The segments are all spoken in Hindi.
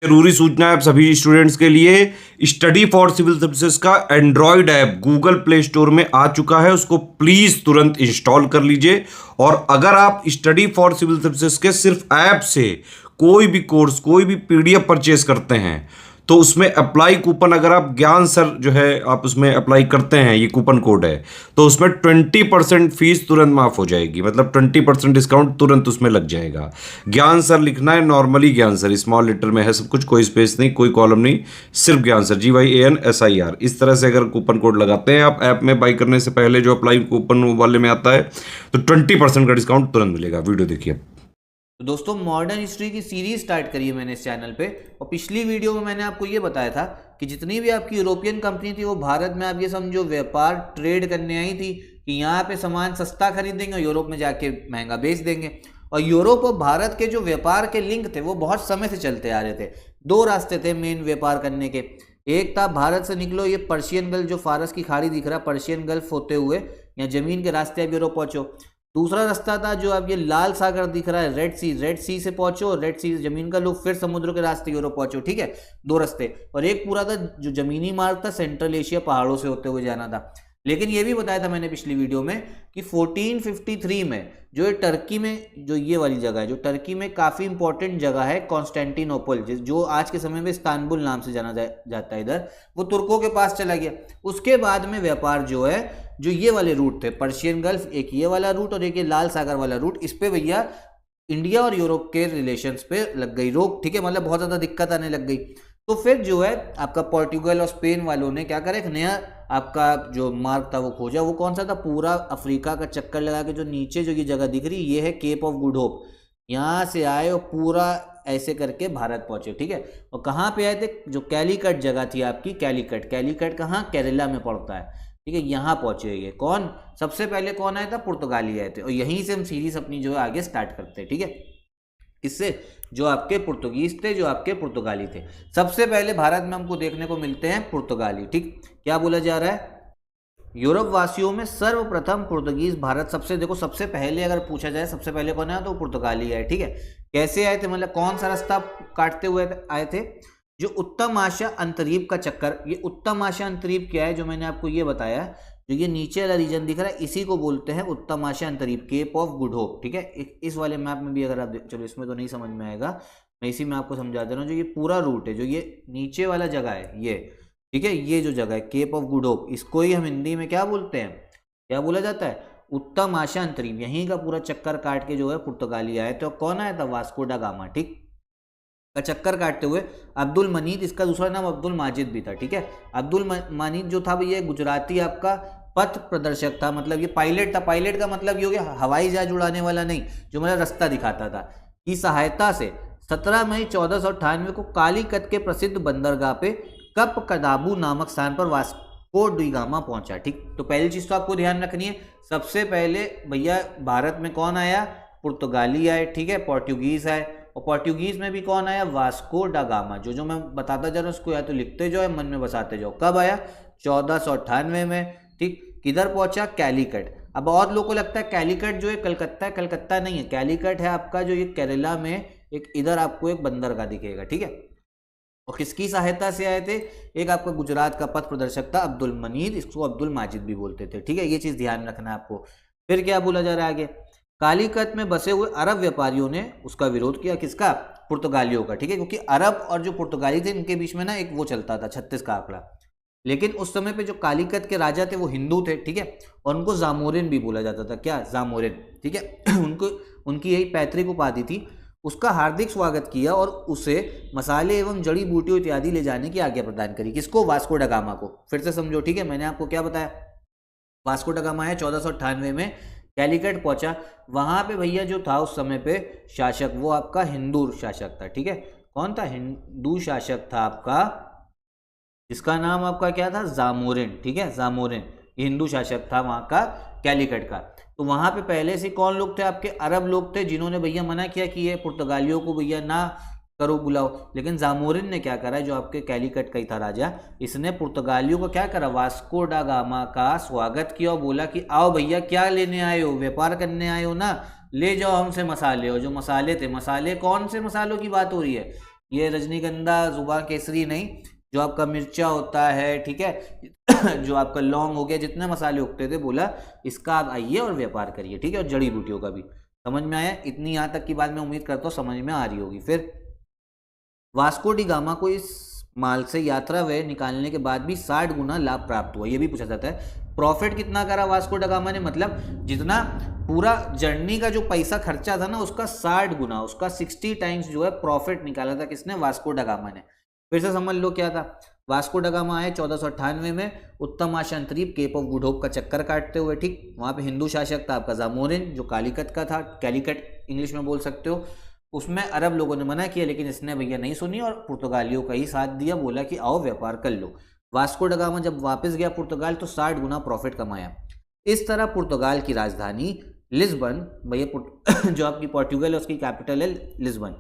जरूरी सूचना है आप सभी स्टूडेंट्स के लिए। स्टडी फॉर सिविल सर्विसेज का Android app Google play store में आ चुका है, उसको प्लीज तुरंत इंस्टॉल कर लीजिए। और अगर आप स्टडी फॉर सिविल सर्विसेज के सिर्फ ऐप से कोई भी कोर्स, कोई भी पीडीएफ परचेज करते हैं तो उसमें अप्लाई कूपन, अगर आप ज्ञान सर जो है आप उसमें अप्लाई करते हैं, ये कूपन कोड है, तो उसमें 20% फीस तुरंत माफ हो जाएगी। मतलब 20% डिस्काउंट तुरंत उसमें लग जाएगा। ज्ञान सर लिखना है, नॉर्मली ज्ञान सर स्मॉल लेटर में है सब कुछ, कोई स्पेस नहीं, कोई कॉलम नहीं, सिर्फ ज्ञान सर GYANSIR। इस तरह से अगर कूपन कोड लगाते हैं आप ऐप में बाई करने से पहले, जो अप्लाई कूपन वाले में आता है, तो 20% का डिस्काउंट तुरंत मिलेगा। वीडियो देखिए। तो दोस्तों मॉडर्न हिस्ट्री की सीरीज स्टार्ट करी है मैंने इस चैनल पे, और पिछली वीडियो में मैंने आपको ये बताया था कि जितनी भी आपकी यूरोपियन कंपनी थी वो भारत में आप ये समझो व्यापार ट्रेड करने आई थी कि यहाँ पे सामान सस्ता खरीदेंगे और यूरोप में जाके महंगा बेच देंगे। और यूरोप और भारत के जो व्यापार के लिंक थे वो बहुत समय से चलते आ रहे थे। दो रास्ते थे मेन व्यापार करने के। एक था भारत से निकलो, ये पर्शियन गल्फ जो फारस की खाड़ी दिख रहा है, पर्शियन गल्फ होते हुए या जमीन के रास्ते आप यूरोप पहुंचो। दूसरा रास्ता था जो अब ये लाल सागर दिख रहा है, रेड सी से पहुंचो, रेड सी से जमीन का लुक, फिर समुद्र के रास्ते यूरोप पहुंचो। ठीक है, दो रास्ते। और एक पूरा था जो जमीनी मार्ग था, सेंट्रल एशिया पहाड़ों से होते हुए जाना था। लेकिन ये भी बताया था मैंने पिछली वीडियो में कि 1453 में जो ये टर्की में जो ये वाली जगह है, जो टर्की में काफ़ी इंपॉर्टेंट जगह है, कॉन्स्टेंटिनोपल, जो आज के समय में इस्तांबुल नाम से जाना जाता है, इधर वो तुर्कों के पास चला गया। उसके बाद में व्यापार जो है, जो ये वाले रूट थे, पर्शियन गल्फ, एक ये वाला रूट और एक ये लाल सागर वाला रूट, इस पे भैया इंडिया और यूरोप के रिलेशंस पे लग गई रोक। ठीक है, मतलब बहुत ज़्यादा दिक्कत आने लग गई। तो फिर जो है आपका पोर्टुगल और स्पेन वालों ने क्या करा, एक नया आपका जो मार्ग था वो खोजा। वो कौन सा था? पूरा अफ्रीका का चक्कर लगा के जो नीचे जो ये जगह दिख रही ये है केप ऑफ गुड होप। यहाँ से आए और पूरा ऐसे करके भारत पहुंचे। ठीक है, और कहाँ पे आए थे? जो कैलीकट जगह थी आपकी, कैलीकट कहाँ? केरला में पड़ता है। ठीक है, यहाँ पहुंचे ये कौन? सबसे पहले कौन आया था? पुर्तगाली आए थे। और यहीं से हम सीरीज अपनी जो है आगे स्टार्ट करते हैं। ठीक है, इससे जो आपके पुर्तगीज थे, जो आपके पुर्तगाली थे, सबसे पहले भारत में हमको देखने को मिलते हैं पुर्तगाली। ठीक, क्या बोला जा रहा है? यूरोप वासियों में सर्वप्रथम पुर्तगीज भारत सबसे, देखो सबसे पहले अगर पूछा जाए सबसे पहले कौन आया तो पुर्तगाली आए। ठीक है, कैसे आए थे? मतलब कौन सा रास्ता काटते हुए आए थे? जो उत्तम आशिया अंतरीप का चक्कर। ये उत्तम आशिया अंतरीप क्या है? जो मैंने आपको ये बताया, जो ये नीचे वाला रीजन दिख रहा है, इसी को बोलते हैं उत्तम आशिया अंतरीप, केप ऑफ गुड होप। ठीक है, इस वाले मैप में भी अगर आप चलो इसमें तो नहीं समझ में आएगा, मैं इसी में आपको समझा दे रहा हूँ। जो ये पूरा रूट है, जो ये नीचे वाला जगह है ये, ठीक है, ये जो जगह है केप ऑफ गुड होप, इसको ही हम हिंदी में क्या बोलते हैं? क्या बोला जाता है? उत्तम आशिया अंतरीप। यहीं का पूरा चक्कर काट के जो है पुर्तगाली आए। तो कौन आया था? वास्को डा गामा। ठीक, का चक्कर काटते हुए अब्दुल मनीद, इसका दूसरा नाम अब्दुल माजिद भी था। ठीक है, अब्दुल मनीद जो था भैया गुजराती आपका पथ प्रदर्शक था। मतलब ये पायलट था। पायलट का मतलब ये हो गया हवाई जहाज उड़ाने वाला नहीं, जो मतलब रास्ता दिखाता था। की सहायता से 17 मई 1498 को कालीकत के प्रसिद्ध बंदरगाह पे कप कदाबू नामक स्थान पर वास्को डी गामा पहुंचा। ठीक, तो पहली चीज तो आपको ध्यान रखनी है, सबसे पहले भैया भारत में कौन आया? पुर्तगाली आए। ठीक है, पोर्टुगीज आए। और पोर्टुगीज में भी कौन आया? वास्को डा गामा। जो मैं बताता जा रहा हूँ उसको या तो लिखते जाओ या मन में बसाते जाओ। कब आया? 1498 में। ठीक, किधर पहुंचा? कैलीकट। अब और लोगों को लगता है कैलीकट जो है कलकत्ता है, कलकत्ता नहीं है, कैलीकट है आपका जो ये केरला में एक, इधर आपको एक बंदरगाह दिखेगा। ठीक है, और किसकी सहायता से आए थे? एक आपका गुजरात का पथ प्रदर्शक था अब्दुल मनीद, इसको अब्दुल माजिद भी बोलते थे। ठीक है, ये चीज ध्यान रखना है आपको। फिर क्या बोला जा रहा है आगे? कालीकत में बसे हुए अरब व्यापारियों ने उसका विरोध किया। किसका? पुर्तगालियों का। ठीक है, क्योंकि अरब और जो पुर्तगाली थे इनके बीच में ना एक वो चलता था 36 का आंकड़ा। लेकिन उस समय पे जो कालीकत के राजा थे वो हिंदू थे। ठीक है, और उनको जामोरिन भी बोला जाता था। क्या? जामोरिन। ठीक है, उनको उनकी यही पैतृक उपाधि थी। उसका हार्दिक स्वागत किया और उसे मसाले एवं जड़ी बूटियों इत्यादि ले जाने की आज्ञा प्रदान करी। किसको? वास्को डा गामा को। फिर से समझो। ठीक है, मैंने आपको क्या बताया? वास्को डा गामा है 1498 में कैलीकट पहुंचा। वहां पे भैया जो था उस समय पे शासक, वो आपका हिंदू शासक था। ठीक है, कौन था? हिंदू शासक था आपका, इसका नाम आपका क्या था? जामोरिन। ठीक है, जामोरिन हिंदू शासक था वहां का, कैलीकट का। तो वहां पे पहले से कौन लोग थे? आपके अरब लोग थे, जिन्होंने भैया मना किया कि ये पुर्तगालियों को भैया ना करो बुलाओ। लेकिन जामोरिन ने क्या करा, जो आपके कैलीकट का ही था राजा, इसने पुर्तगालियों को क्या करा? वास्को डा गामा का स्वागत किया और बोला कि आओ भैया, क्या लेने आए हो? व्यापार करने आए हो ना, ले जाओ हमसे मसाले। और जो मसाले थे, मसाले कौन से मसालों की बात हो रही है? ये रजनीगंधा, जुबान केसरी नहीं, जो आपका मिर्चा होता है, ठीक है, जो आपका लौंग हो गया, जितने मसाले उगते थे, बोला इसका आप आइए और व्यापार करिए, ठीक है, और जड़ी बूटियों का भी। समझ में आया? इतनी यहाँ तक की बात मैं उम्मीद करता हूँ समझ में आ रही होगी। फिर वास्को डी गामा को इस माल से यात्रा व्यय निकालने के बाद भी 60 गुना लाभ प्राप्त हुआ, ये भी पूछा जाता है। प्रॉफिट कितना करा वास्को डी गामा ने, मतलब जितना पूरा जर्नी का जो पैसा खर्चा था ना, उसका 60 गुना, उसका 60 टाइम्स जो है प्रॉफिट निकाला था किसने? वास्को डी गामा ने। फिर से समझ लो क्या था। वास्को डी गामा आए 1498 में उत्तम आशांतरीप, केप ऑफ गुड होप का चक्कर काटते हुए, ठीक। वहां पे हिंदू शासक था आपका जामोरिन, जो कालीकट का था, कैलिकट इंग्लिश में बोल सकते हो। उसमें अरब लोगों ने मना किया, लेकिन इसने भैया नहीं सुनी और पुर्तगालियों का ही साथ दिया, बोला कि आओ व्यापार कर लो। वास्को डी गामा जब वापस गया पुर्तगाल तो 60 गुना प्रॉफिट कमाया। इस तरह पुर्तगाल की राजधानी लिस्बन, भैया जो आपकी पोर्टुगल है उसकी कैपिटल है लिस्बन,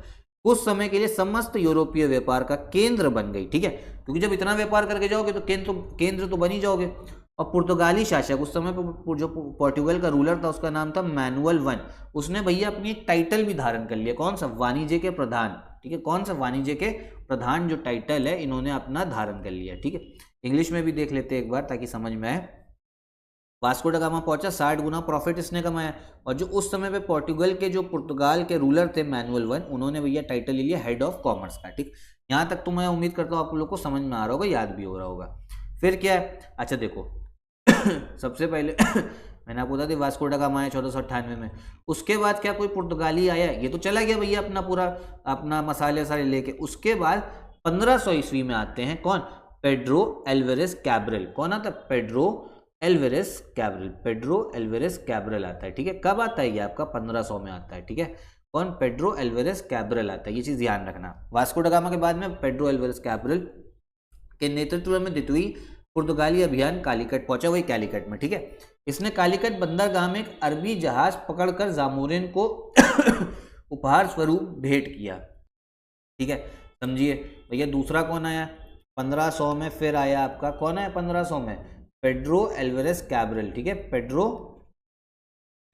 कुछ समय के लिए समस्त यूरोपीय व्यापार का केंद्र बन गई, ठीक है, क्योंकि जब इतना व्यापार करके जाओगे तो केंद्र तो बन ही जाओगे। और पुर्तगाली शासक उस समय पर जो पोर्टुगल का रूलर था उसका नाम था मैनुअल वन, उसने भैया अपनी एक टाइटल भी धारण कर लिया, कौन सा? वाणिज्य के प्रधान, ठीक है, कौन सा? वाणिज्य के प्रधान जो टाइटल है इन्होंने अपना धारण कर लिया, ठीक है। इंग्लिश में भी देख लेते हैं एक बार ताकि समझ में आए। वास्को डी गामा पहुंचा, 60 गुना प्रॉफिट इसने कमाया, और जो उस समय पे पोर्टुगल के जो पुर्तगाल के रूलर थे मैनुअल वन, उन्होंने भैया टाइटल ले लिया हेड ऑफ कॉमर्स का, ठीक। यहाँ तक तो मैं उम्मीद करता हूँ आप लोग को समझ में आ रहा होगा, याद भी हो रहा होगा। फिर क्या है? अच्छा देखो सबसे पहले मैंने आपको बता दी वास्को डी गामा आया 1498 में। उसके बाद क्या कोई पुर्तगाली आया? ये तो चला गया भैया अपना पूरा अपना मसाले सारे लेके। उसके बाद 1500 ईस्वी में आते हैं कौन? Pedro Alvares Cabral. कौन आता है? Pedro Alvares Cabral. Pedro Alvares Cabral आता है, ठीक है। कब आता है ये? आपका 1500 में आता है, ठीक है। कौन? पेड्रो एल्वेरेस कैब्रल आता है, ये चीज ध्यान रखना। वास्को डी गामा के बाद में पेड्रो एल्वेरेस कैब्रल के नेतृत्व में द्वितीय पुर्तगाली अभियान कालीकट पहुंचा, वही कैलिकट में, ठीक है। इसने कालीकट बंदरगाह में एक अरबी जहाज पकड़कर जामोरिन को उपहार स्वरूप भेंट किया, ठीक है, समझिए भैया। दूसरा कौन आया 1500 में? फिर आया आपका कौन आया 1500 में? पेड्रो एल्वेरेस कैब्रल, ठीक है, पेड्रो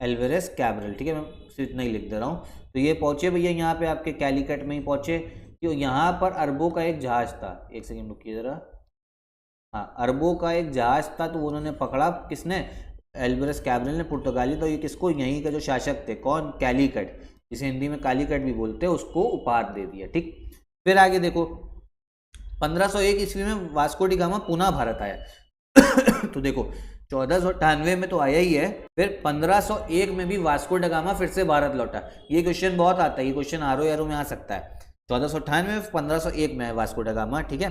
एल्वेरेस कैब्रल, ठीक है। मैं सिर्फ नहीं लिख दे रहा हूँ। तो ये पहुंचे भैया यहाँ पे आपके कैलिकट में ही पहुंचे। क्यों? यहाँ पर अरबों का एक जहाज था, एक सेकेंड रुकिए जरा, हाँ, अरबों का एक जहाज था, तो उन्होंने पकड़ा, किसने? एल्वेरेस कैब्रल ने, पुर्तगाली। तो ये किसको? यहीं का जो शासक थे, कौन? कैलिकट, जिसे हिंदी में कालीकट भी बोलते हैं, उसको उपहार दे दिया, ठीक। फिर आगे देखो 1501 ईस्वी में वास्को डी गामा पुनः भारत आया तो देखो 1498 में तो आया ही है, फिर 1501 में भी वास्को डी गामा फिर से भारत लौटा। ये क्वेश्चन बहुत आता है, ये क्वेश्चन आरो यारो में आ सकता है। 1498 में 1501 में आया वास्को डी गामा, ठीक है।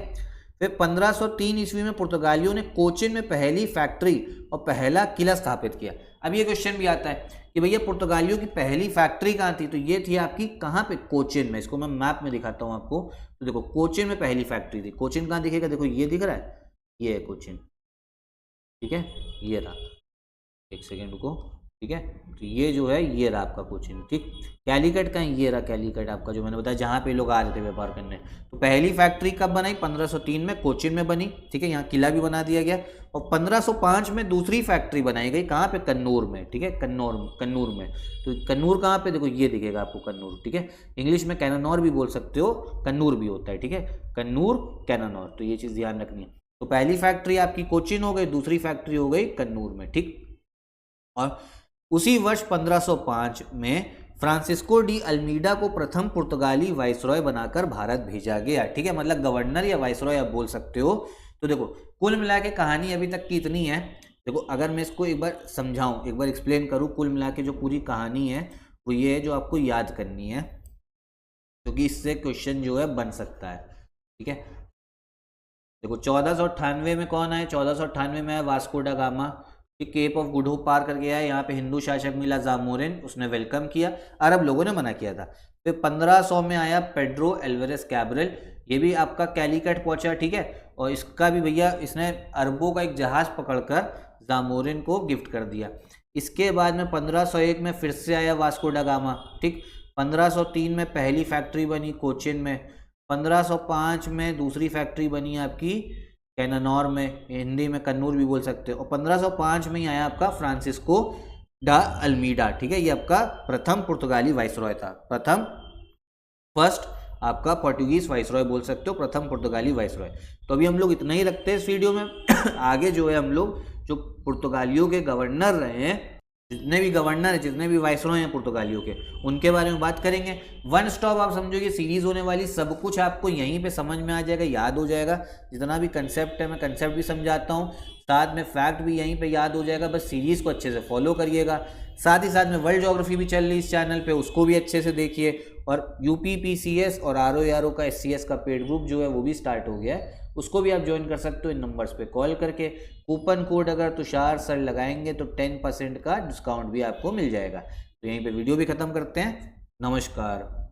फिर 1503 ईस्वी में पुर्तगालियों ने कोचिन में पहली फैक्ट्री और पहला किला स्थापित किया। अब ये क्वेश्चन भी आता है कि भैया पुर्तगालियों की पहली फैक्ट्री कहाँ थी? तो ये थी आपकी कहाँ पे? कोचिन में। इसको मैं मैप में दिखाता हूँ आपको। तो देखो कोचिन में पहली फैक्ट्री थी। कोचिन कहाँ दिखेगा? देखो ये दिख रहा है, ये है कोचिन, ठीक है, ये रहा, एक सेकेंड रुको, ठीक है। तो ये जो है ये रहा आपका कोचिन, ठीक। कैलिकट का ये रहा कैलिकट आपका, जो मैंने बताया जहाँ पे लोग आ रहे थे व्यापार करने। तो पहली फैक्ट्री कब बनाई? 1503 में कोचिन में बनी, ठीक है, यहाँ किला भी बना दिया गया। और 1505 में दूसरी फैक्ट्री बनाई गई, कहाँ पे? कन्नूर में, ठीक है, कन्नूर में। तो कन्नूर कहाँ पे? देखो ये दिखेगा आपको कन्नूर, ठीक है। इंग्लिश में कैनानौर भी बोल सकते हो, कन्नूर भी होता है, ठीक है, कन्नूर कैनानौर। तो ये चीज़ ध्यान रखनी है। तो पहली फैक्ट्री आपकी कोचिन हो गई, दूसरी फैक्ट्री हो गई कन्नूर में, ठीक। और उसी वर्ष 1505 में फ्रांसिस्को डी अल्मीडा को प्रथम पुर्तगाली वाइसरॉय बनाकर भारत भेजा गया, ठीक है, मतलब गवर्नर या वाइसरॉय आप बोल सकते हो। तो देखो कुल मिला के कहानी अभी तक की इतनी है। देखो अगर मैं इसको एक बार समझाऊं, एक बार एक्सप्लेन करूं, कुल मिला के जो पूरी कहानी है वो ये है जो आपको याद करनी है, क्योंकि इससे क्वेश्चन जो है बन सकता है, ठीक है। देखो 1498 में कौन आए? 1498 में आया Vasco da Gama, Cape of Good Hope पार करके आया। यहाँ पे हिंदू शासक मिला जामोरिन, उसने वेलकम किया, अरब लोगों ने मना किया था। फिर 1500 में आया पेड्रो एल्वेरेस कैब्रल, ये भी आपका कैलिकट पहुंचा, ठीक है। और इसका भी भैया इसने अरबों का एक जहाज पकड़कर जामोरिन को गिफ्ट कर दिया। इसके बाद में 1501 में फिर से आया वास्को डी गामा, ठीक। 1503 में पहली फैक्ट्री बनी कोचिन में। 1505 में दूसरी फैक्ट्री बनी आपकी कैनानौर में, हिंदी में कन्नूर भी बोल सकते हो। और 1505 में ही आया आपका फ्रांसिस्को डा अल्मीडा, ठीक है, ये आपका प्रथम पुर्तगाली वाइसरॉय था, फर्स्ट आपका पोर्टुगीज वाइसरॉय बोल सकते हो, प्रथम पुर्तगाली वाइसरॉय। तो अभी हम लोग इतना ही रखते हैं इस वीडियो में। आगे जो है हम लोग जो पुर्तगालियों के गवर्नर रहे हैं, जितने भी गवर्नर है, जितने भी वाइसरॉय हैं पुर्तगालियों के, उनके बारे में बात करेंगे। वन स्टॉप आप समझो ये सीरीज होने वाली, सब कुछ आपको यहीं पे समझ में आ जाएगा, याद हो जाएगा। जितना भी कंसेप्ट है मैं कंसेप्ट भी समझाता हूँ, साथ में फैक्ट भी यहीं पे याद हो जाएगा। बस सीरीज को अच्छे से फॉलो करिएगा। साथ ही साथ में वर्ल्ड ज्योग्राफी भी चल रही इस चैनल पे, उसको भी अच्छे से देखिए। और यूपीपीसीएस और आरओ का एससीएस का पेड ग्रुप जो है वो भी स्टार्ट हो गया है, उसको भी आप ज्वाइन कर सकते हो इन नंबर्स पे कॉल करके। कूपन कोड अगर तुषार सर लगाएंगे तो 10% का डिस्काउंट भी आपको मिल जाएगा। तो यहीं पे वीडियो भी खत्म करते हैं। नमस्कार।